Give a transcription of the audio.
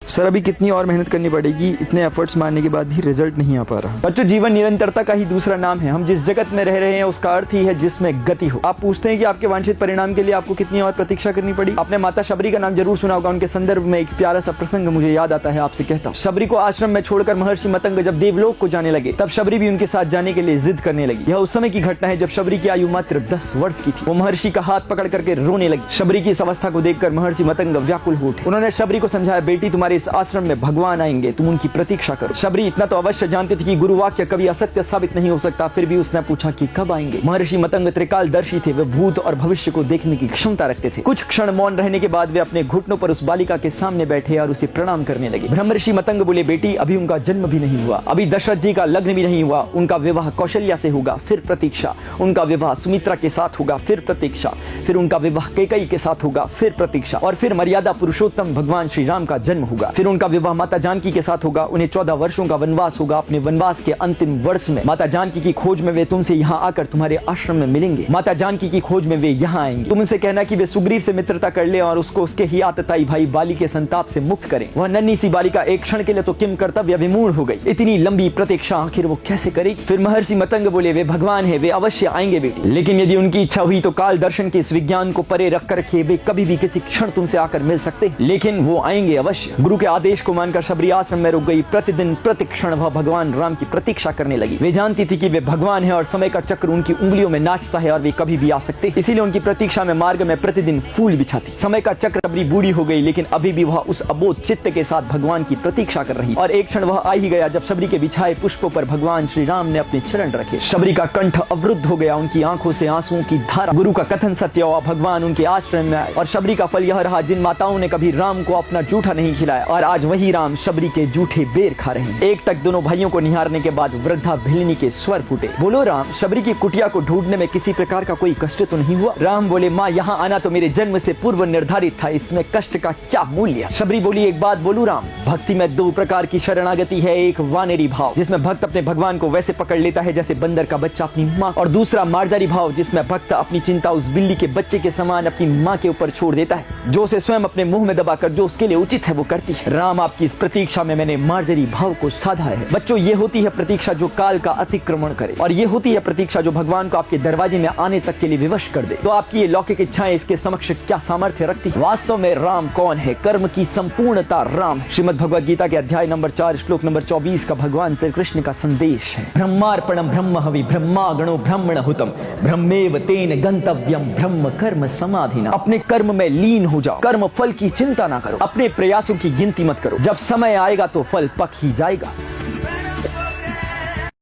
Sir अभी कितनी और मेहनत करनी पड़ेगी, इतने एफर्ट्स मारने के बाद भी रिजल्ट नहीं आ पा रहा। बच्चों, जीवन निरंतरता का ही दूसरा नाम है। हम जिस जगत में रह रहे हैं उसका अर्थ ही है जिसमें गति हो। आप पूछते हैं कि आपके वांछित परिणाम के लिए आपको कितनी और प्रतीक्षा करनी पड़ी। आपने माता शबरी का नाम जरूर सुना होगा। उनके संदर्भ में एक प्यारा सा प्रसंग मुझे याद आता है, आपसे कहता हूँ। शबरी को आश्रम में छोड़कर महर्षि मतंग जब देवलोक को जाने लगे तब शबरी भी उनके साथ जाने के लिए जिद करने लगी। यह उस समय की घटना है जब शबरी की आयु मात्र 10 वर्ष की थी। वो महर्षि का हाथ पकड़ करके रोने लगी। शबरी की इस अवस्था को देखकर महर्षि मतंग व्याकुल हो उठे। उन्होंने शबरी को समझाया, बेटी तुम्हारे इस आश्रम में भगवान आएंगे, तुम उनकी प्रतीक्षा करो। शबरी इतना तो अवश्य जानती थी कि गुरु वाक्य कभी असत्य साबित नहीं हो सकता, फिर भी उसने पूछा कि कब आएंगे। महर्षि मतंग त्रिकालदर्शी थे। वे भूत और भविष्य को देखने की क्षमता रखते थे। कुछ क्षण मौन रहने के बाद वे अपने घुटनों पर उस बालिका के सामने बैठे और उसे प्रणाम करने लगे। ब्रह्मर्षि मतंग बोले, बेटी अभी उनका जन्म भी नहीं हुआ, अभी दशरथ जी का लग्न भी नहीं हुआ। उनका विवाह कौशल्या से होगा, फिर प्रतीक्षा। उनका विवाह सुमित्रा के साथ होगा, फिर प्रतीक्षा। फिर उनका विवाह कैकेयी के साथ होगा, फिर प्रतीक्षा। और फिर मर्यादा पुरुषोत्तम भगवान श्री राम का जन्म होगा। फिर उनका विवाह माता जानकी के साथ होगा। उन्हें 14 वर्षों का वनवास होगा। अपने वनवास के अंतिम वर्ष में माता जानकी की खोज में वे तुमसे यहाँ आकर तुम्हारे आश्रम में मिलेंगे। माता जानकी की खोज में वे यहाँ आएंगे। तुम उनसे कहना कि वे सुग्रीव से मित्रता कर ले और उसको उसके ही आतताई भाई बाली के संताप से मुक्त करें। वह नन्ही सी बालिका एक क्षण के लिए तो किम कर्तव्य विमूढ़ हो गई। इतनी लंबी प्रतीक्षा आखिर वो कैसे करेगी। फिर महर्षि मतंग बोले, वे भगवान है, वे अवश्य आएंगे बेटी, लेकिन यदि उनकी इच्छा हुई तो काल दर्शन के इस विज्ञान को परे रख कर रखिए, वे कभी भी किसी क्षण तुमसे आकर मिल सकते हैं, लेकिन वो आएंगे अवश्य। गुरु के आदेश को मानकर शबरी आश्रम में रुक गई। प्रतिदिन प्रतिक्षण वह भगवान राम की प्रतीक्षा करने लगी। वे जानती थी कि वे भगवान है और समय का चक्र उनकी उंगलियों में नाचता है और वे कभी भी आ सकते हैं। इसीलिए उनकी प्रतीक्षा में मार्ग में प्रतिदिन फूल बिछाती। समय का चक्र शबरी बूढ़ी हो गई, लेकिन अभी भी वह उस अबोध चित्त के साथ भगवान की प्रतीक्षा कर रही। और एक क्षण वह आ ही गया जब शबरी के बिछाए पुष्पों पर भगवान श्री राम ने अपने चरण रखे। शबरी का कंठ अवरुद्ध हो गया। उनकी आंखों से आंसुओं की धारा। गुरु का कथन सत्य हुआ। भगवान उनके आश्रम में आए और शबरी का फल यह रहा, जिन माताओं ने कभी राम को अपना जूठा नहीं खिलाया और आज वही राम शबरी के जूठे बेर खा रहे हैं। एक तक दोनों भाइयों को निहारने के बाद वृद्धा भिलनी के स्वर फूटे। बोलो राम, शबरी की कुटिया को ढूंढने में किसी प्रकार का कोई कष्ट तो नहीं हुआ। राम बोले, माँ यहाँ आना तो मेरे जन्म से पूर्व निर्धारित था, इसमें कष्ट का क्या मूल्य। शबरी बोली, एक बात बोलूं राम, भक्ति में 2 प्रकार की शरणागति है। एक वानेरी भाव, जिसमें भक्त अपने भगवान को वैसे पकड़ लेता है जैसे बंदर का बच्चा अपनी माँ, और दूसरा मार्जारी भाव, जिसमें भक्त अपनी चिंता उस बिल्ली के बच्चे के समान अपनी माँ के ऊपर छोड़ देता है, जो उसे स्वयं अपने मुंह में दबाकर जो उसके लिए उचित है वो करती है। राम, आपकी इस प्रतीक्षा में मैंने मार्जरी भाव को साधा है। बच्चों, ये होती है प्रतीक्षा जो काल का अतिक्रमण करे, और ये होती है प्रतीक्षा जो भगवान को आपके दरवाजे में आने तक के लिए विवश कर दे। तो आपकी ये लौकिक इच्छाएं इसके समक्ष क्या सामर्थ्य रखती है। वास्तव में राम कौन है? कर्म की संपूर्णता राम। श्रीमद् भगवद गीता के अध्याय नंबर 4 श्लोक नंबर 24 का भगवान श्री कृष्ण का संदेश है। ब्रह्मार्पणम ब्रह्म हवि ब्रह्मा गणो ब्रह्मण हुतम ब्रह्मेव तेन गंतव्यम ब्रह्म कर्म समाधिना। अपने कर्म में लीन हो जाओ। कर्म फल की चिंता ना करो। अपने प्रयासों की गिनती मत करो। जब समय आएगा तो फल पक ही जाएगा।